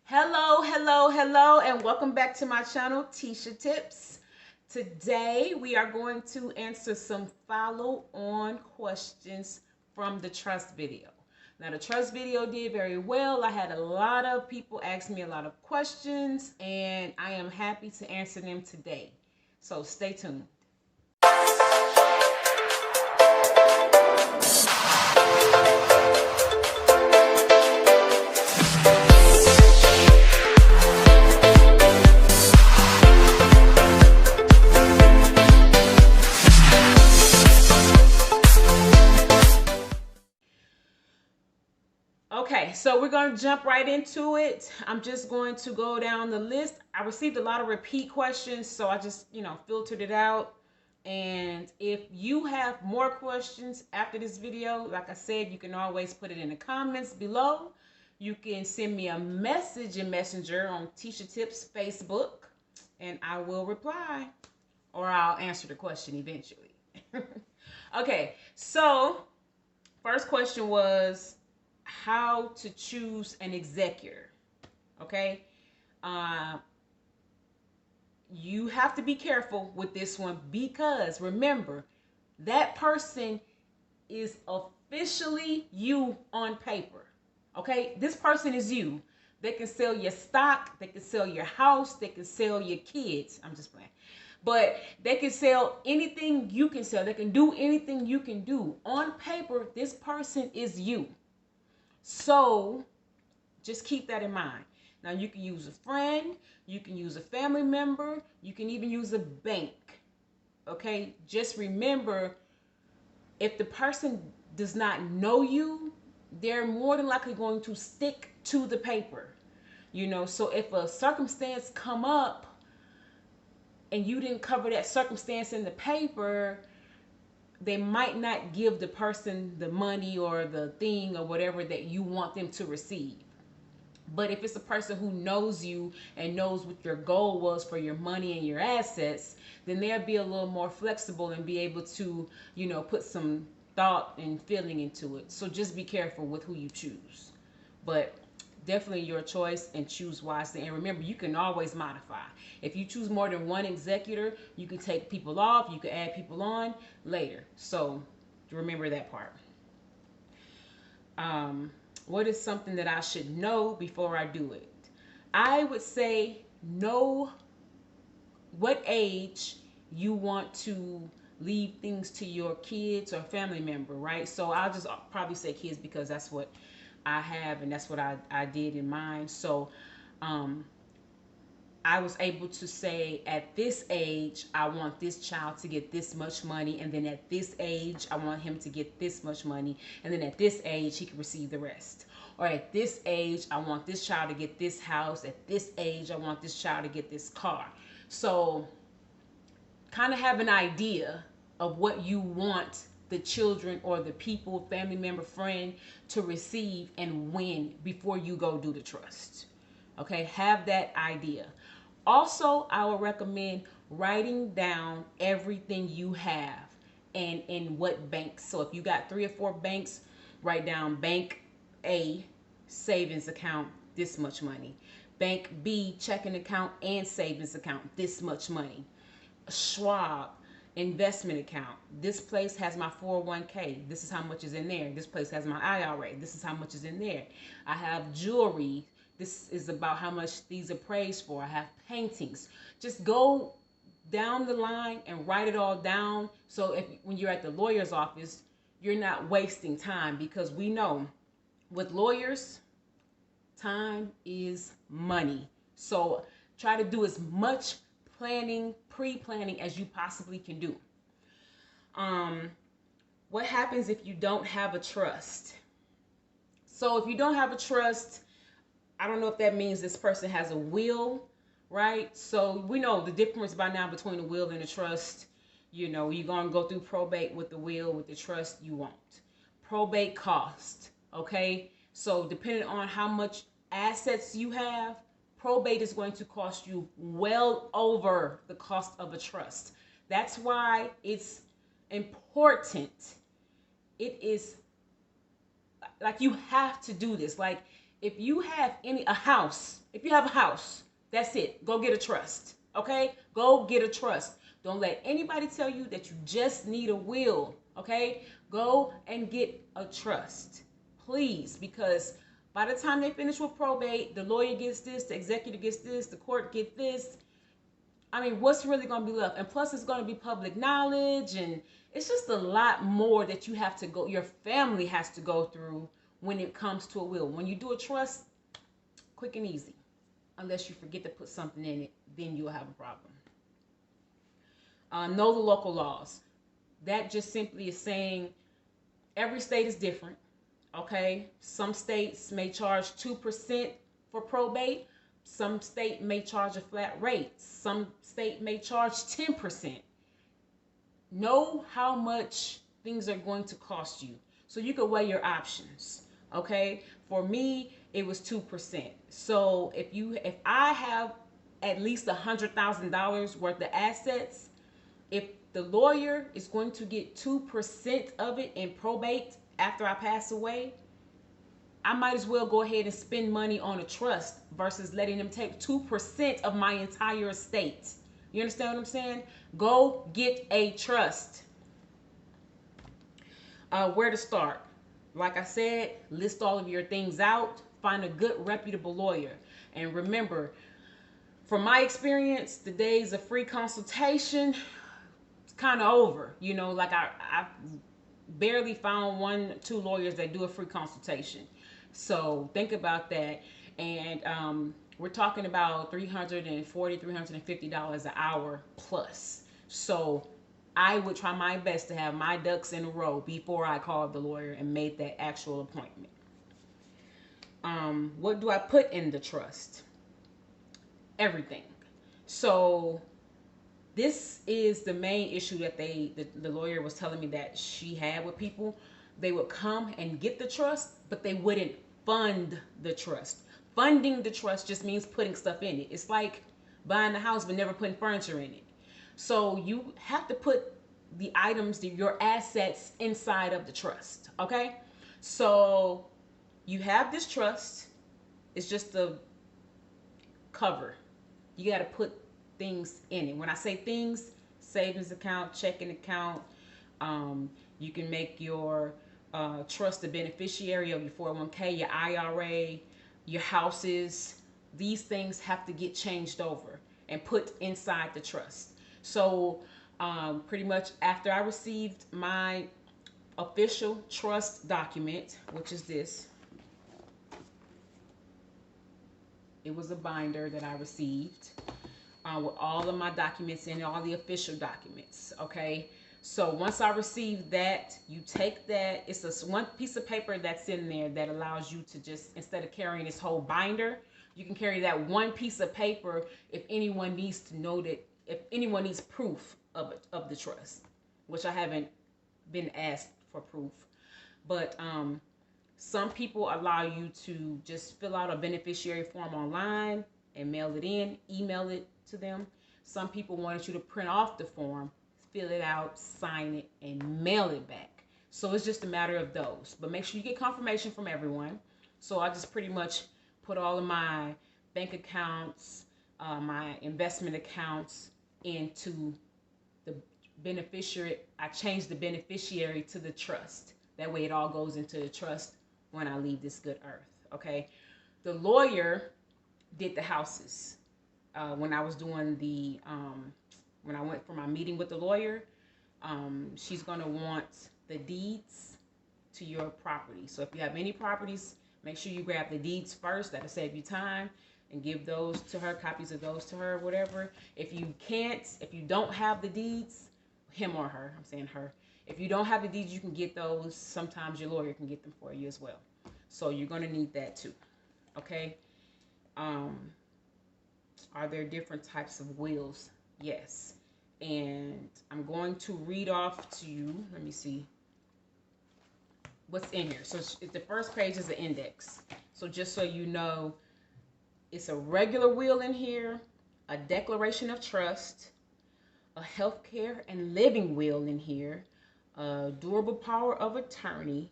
Hello, and welcome back to my channel, Tesha Tips. Today, we are going to answer some follow-on questions from the trust video. Now, the trust video did very well. I had a lot of people ask me a lot of questions, and I am happy to answer them today. So stay tuned. Okay, so we're going to jump right into it. I'm just going to go down the list. I received a lot of repeat questions, so I just, filtered it out. And if you have more questions after this video, like I said, you can always put it in the comments below. You can send me a message in Messenger on Tesha Tips Facebook, and I will reply, or I'll answer the question eventually. Okay, so first question was how to choose an executor. Okay, you have to be careful with this one because remember, that person is officially you on paper. Okay, this person is you. They can sell your stock, they can sell your house, they can sell your kids. I'm just playing. But they can sell anything you can sell. They can do anything you can do. On paper, this person is you. So just keep that in mind. Now, you can use a friend, you can use a family member, you can even use a bank. Okay, just remember, if the person does not know you, they're more than likely going to stick to the paper. So if a circumstance come up and you didn't cover that circumstance in the paper, they might not give the person the money or the thing or whatever that you want them to receive. But if it's a person who knows you and knows what your goal was for your money and your assets, then they'll be a little more flexible and be able to, put some thought and feeling into it. So just be careful with who you choose. But definitely your choice, and choose wisely. And remember, you can always modify. If you choose more than one executor, you can take people off, you can add people on later. So remember that part. What is something that I should know before I do it? I would say know what age you want to leave things to your kids or family member, right? So I'll just probably say kids because that's what I have and that's what I did in mine. So I was able to say at this age, I want this child to get this much money. And then at this age, I want him to get this much money. And then at this age, he can receive the rest. Or at this age, I want this child to get this house. At this age, I want this child to get this car. So kind of have an idea of what you want the children or the people, family member, friend to receive and when before you go do the trust. Okay, have that idea. Also, I would recommend writing down everything you have and in what banks. So if you got 3 or 4 banks, write down Bank A, savings account, this much money. Bank B, checking account and savings account, this much money. Schwab, investment account. This place has my 401k. This is how much is in there. This place has my IRA. This is how much is in there. I have jewelry. This is about how much these are praised for. I have paintings. Just go down the line and write it all down. So when you're at the lawyer's office, you're not wasting time, because we know with lawyers, time is money. So try to do as much planning, pre-planning as you possibly can do. What happens if you don't have a trust? So if you don't have a trust, I don't know if that means this person has a will, right? So we know the difference by now between a will and a trust. You're going to go through probate with the will. With the trust, you won't. Probate cost, okay? So depending on how much assets you have, probate is going to cost you well over the cost of a trust. That's why it's important. It is like you have to do this. Like if you have a house If you have a house, that's it. Go get a trust. Okay? Go get a trust. Don't let anybody tell you that you just need a will. Okay? Go and get a trust. Please, because by the time they finish with probate, the lawyer gets this, the executor gets this, the court gets this. I mean, what's really going to be left? And plus, it's going to be public knowledge, and it's just a lot more that you have to go, your family has to go through when it comes to a will. When you do a trust, quick and easy. Unless you forget to put something in it, then you'll have a problem. Know the local laws. That just simply is saying every state is different. Okay, some states may charge 2% for probate. Some state may charge a flat rate. Some state may charge 10%. Know how much things are going to cost you so you can weigh your options. Okay, for me, it was 2%. So if I have at least $100,000 worth of assets, if the lawyer is going to get 2% of it in probate after I pass away, I might as well go ahead and spend money on a trust versus letting them take 2% of my entire estate. You understand what I'm saying? Go get a trust. Where to start? Like I said, list all of your things out. Find a good, reputable lawyer. And remember, from my experience, the days of free consultation, it's kind of over. You know, like I barely found 1-2 lawyers that do a free consultation. So think about that. And we're talking about $340, $350 an hour plus. So I would try my best to have my ducks in a row before I called the lawyer and made that actual appointment. What do I put in the trust? Everything. So this is the main issue that the lawyer was telling me that she had with people. They would come and get the trust, but they wouldn't fund the trust. Funding the trust just means putting stuff in it. It's like buying a house but never putting furniture in it. So you have to put the items, your assets inside of the trust. Okay? So you have this trust. It's just the cover. You got to put things in it. When I say things, savings account, checking account, you can make your trust the beneficiary of your 401k, your IRA, your houses. These things have to get changed over and put inside the trust. So pretty much after I received my official trust document, which is this, it was a binder that I received with all of my documents in, all the official documents. Okay. So once I receive that, you take that. It's a one piece of paper that's in there that allows you to just, instead of carrying this whole binder, you can carry that one piece of paper if anyone needs to know that, if anyone needs proof of it, of the trust, which I haven't been asked for proof. But some people allow you to just fill out a beneficiary form online and mail it in, email it to them. Some people wanted you to print off the form, fill it out, sign it, and mail it back. So it's just a matter of those. But make sure you get confirmation from everyone. So I just pretty much put all of my bank accounts, my investment accounts into the beneficiary. I changed the beneficiary to the trust. That way it all goes into the trust when I leave this good earth. Okay. The lawyer did the houses. When I was doing the, when I went for my meeting with the lawyer, she's going to want the deeds to your property. So if you have any properties, make sure you grab the deeds first. That'll save you time, and give those to her, copies of those to her, whatever. If you can't, if you don't have the deeds, him or her, I'm saying her. If you don't have the deeds, you can get those. Sometimes your lawyer can get them for you as well. So you're going to need that too. Okay. Are there different types of wills? Yes. And I'm going to read off to you. Let me see what's in here. So the first page is the index. So just so you know, it's a regular will in here, a declaration of trust, a healthcare and living will in here, a durable power of attorney,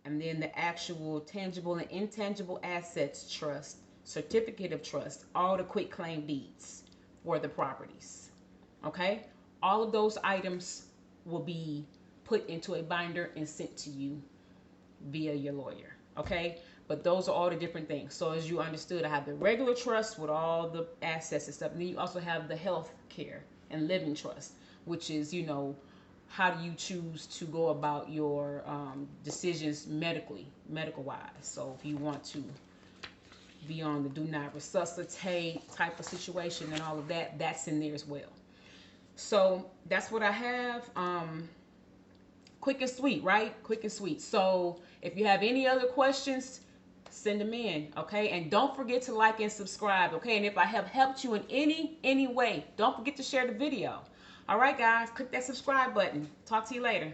and then the actual tangible and intangible assets trust, certificate of trust, all the quit claim deeds for the properties. Okay? All of those items will be put into a binder and sent to you via your lawyer. Okay? But those are all the different things. So as you understood, I have the regular trust with all the assets and stuff. And then you also have the health care and living trust, which is, you know, how do you choose to go about your decisions medical wise. So if you want to be on the do not resuscitate type of situation and all of that, that's in there as well. So that's what I have. Quick and sweet, right? Quick and sweet. So if you have any other questions, send them in, okay? And don't forget to like and subscribe, okay? And if I have helped you in any way, don't forget to share the video. All right, guys, click that subscribe button. Talk to you later.